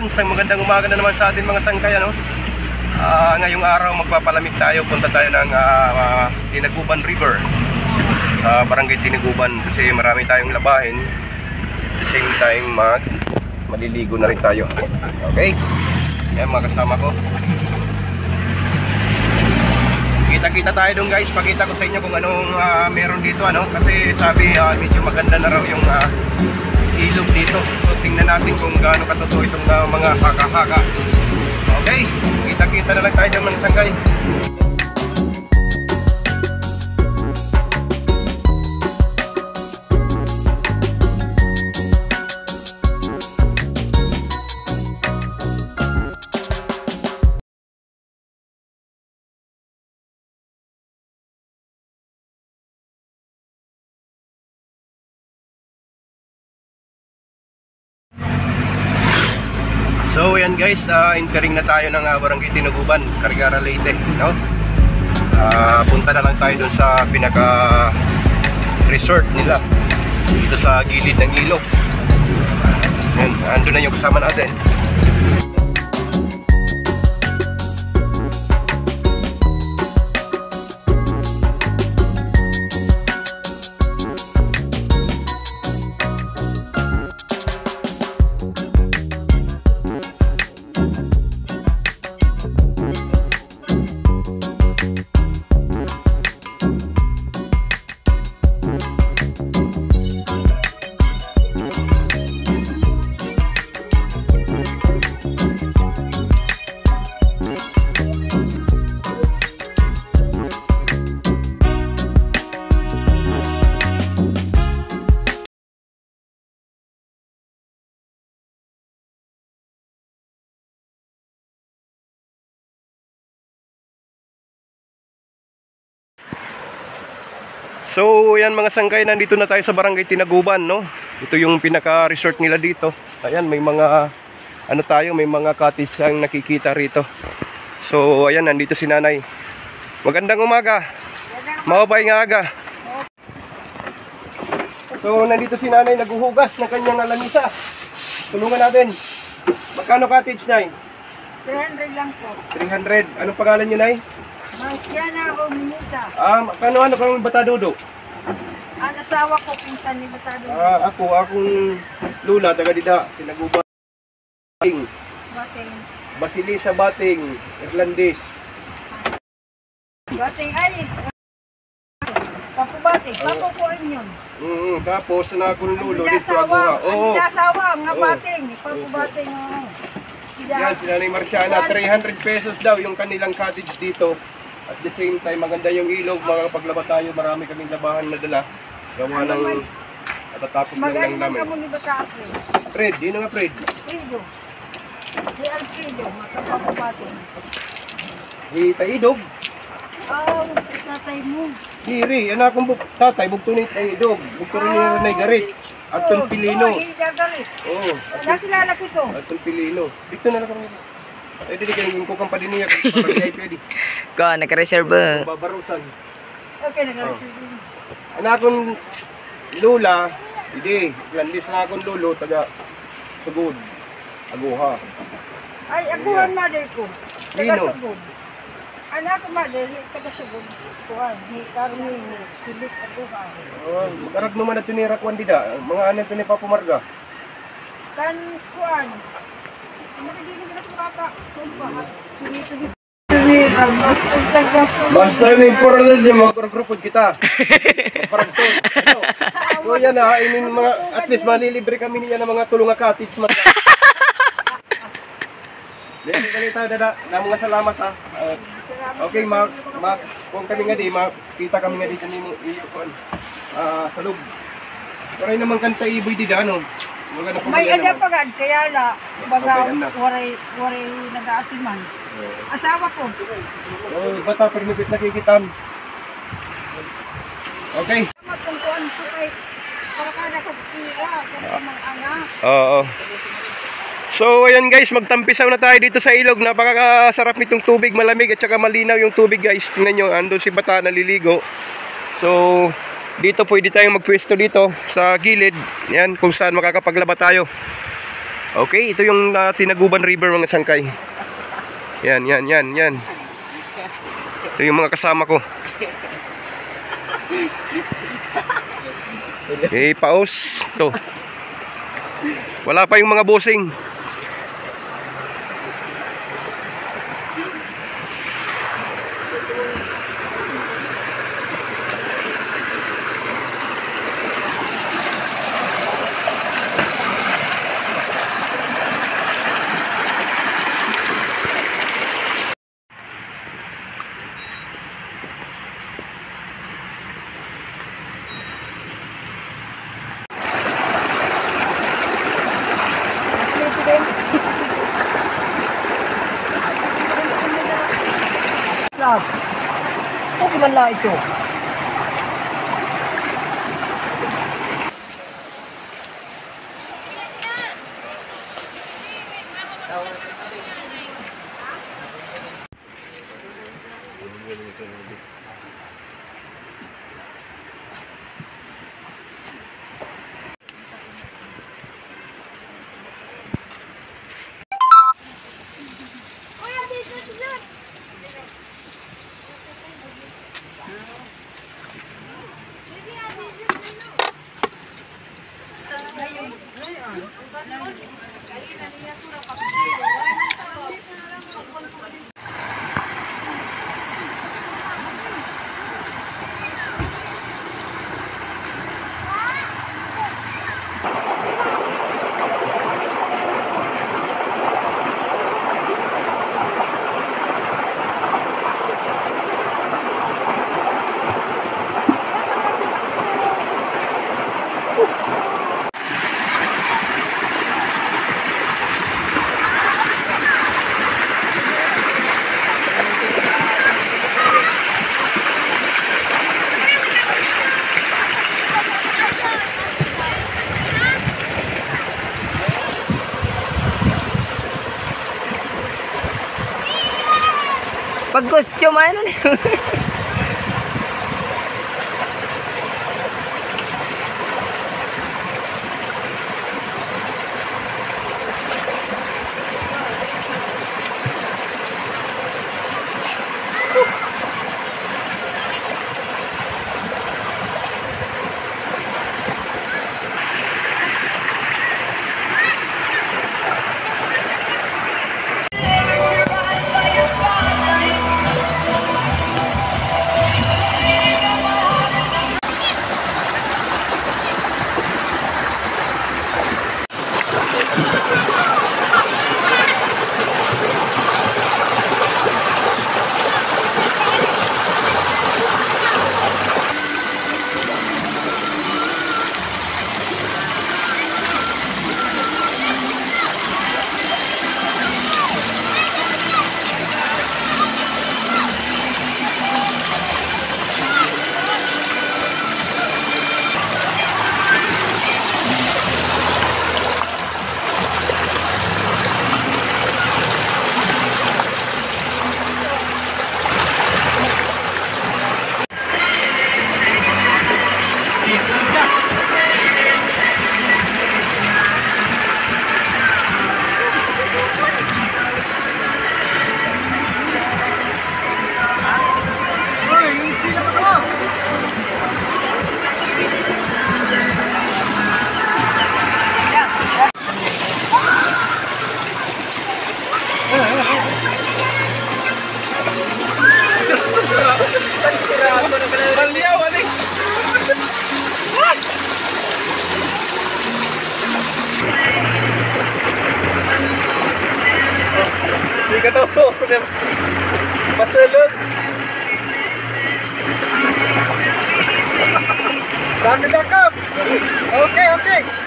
Ayan, isang magandang umaga na naman sa atin mga sangkay, ano? Ngayong araw magpapalamig tayo. Punta tayo ng Tinaguban River, Barangay Tinaguban, kasi marami tayong labahin. At the same time maliligo na rin tayo. Okay? Ayan mga kasama ko. Kita-kita tayo dun guys. Pakita ko sa inyo kung anong meron dito, ano? Kasi sabi medyo maganda na raw yung ilog dito. So tingnan natin kung gaano katotoo itong mga haka-haka. Okay, kita-kita na lang tayo dyan mga sanggay. So ayan guys, entering na tayo ng Barangay Tinaguban, Carigara, Leyte, no? Punta na lang tayo dun sa pinaka resort nila dito sa gilid ng ilog. Ayan, andun na yung kasama natin. So ayan mga sangkay, nandito na tayo sa Barangay Tinaguban, no? Ito yung pinaka-resort nila dito. Ayan, may mga may mga cottage ang nakikita rito. So ayan, nandito si nanay. Magandang umaga. Mababay nga aga. So nandito si nanay, naghuhugas ng kanyang lamisa. Tulungan natin. Magkano cottage, nay? 300 lang po. 300. Anong pangalan niyo, nay? Marciana Rominita. Ano kang Batadodo? Ang asawa ko, pinsan ni Batadodo. Akong lula, taga dida, Tinaguban. Bating. Basilisa Bating, Irlandis. Bating ay. Papubating, papupuin yun. Tapos na akong lulo dito asawa. ako. Ang asawa, nga bating. Papubating. Yan, si Nanay Marciana, 300 pesos daw yung kanilang cottage dito. At the same time, maganda yung ilog, makakapaglaba tayo, marami kaming labahan na dala. Gawa ng katatapos lang ng namin. Maganda mo ni Bataapre. Fred, yun nga Fred. Frido. Si Alfredo, makapapubating. Taidog. Tatay mo. Diri, yan akong tatay, bugto ni Taidog. Bugto rin ni Renay Garit. Anton Pilino. Oo. Nakilala ko ito. Anton Pilino. Dito na lang kami. Pwede di kayo kukang pa din niya. Pwede. Ko, naka-reserve. Babarusan. Okay, nag-reserve. Anak akong lula, hindi. Landis na akong lulo, taga Sugod. Aguha. Ay, Aguhan mother ko. Taga Sino? Sugod. Anak ko mother, taga Sugod. Kuhan, ni Carmen, Philip Aguhan. Magarag naman na tinira ko dida. Mga anak ito ni Papa Marga. Kan Kuhan. Nakadili ka na sa bata. Basta na important niya, mag-grupod kita. Magparagto. So yan ha, at least malilibre kami niya ng mga tulunga cottage. Dito tayo dada, na mga salamat ha. Okay, kung kami nga di, makita kami nga dito nimo sa loob. Paray naman kanta iboy di da, ano? May ada pagad, kaya la, baga waray nag-aatiman. Asawa ko. Bata, pernipit nakikitam. Okay. Matungkuan ko kay, para ka nakapira, kaya mga anak. Oo. So ayan guys, magtampisaw na tayo dito sa ilog. Napakasarap nitong tubig, malamig at saka malinaw yung tubig guys. Tingnan nyo, andun si Bata naliligo. So dito pwede tayong magpwesto dito sa gilid. Yan, kung saan makakapaglaba tayo. Okay, ito yung Tinaguban River mga sangkay. Yan. Ito yung mga kasama ko. Paus to. Wala pa yung mga bossing. Okay man lang ito. Pag costume, ano na yun? Hindi ka to. Pasulot. Dami backup. Okay.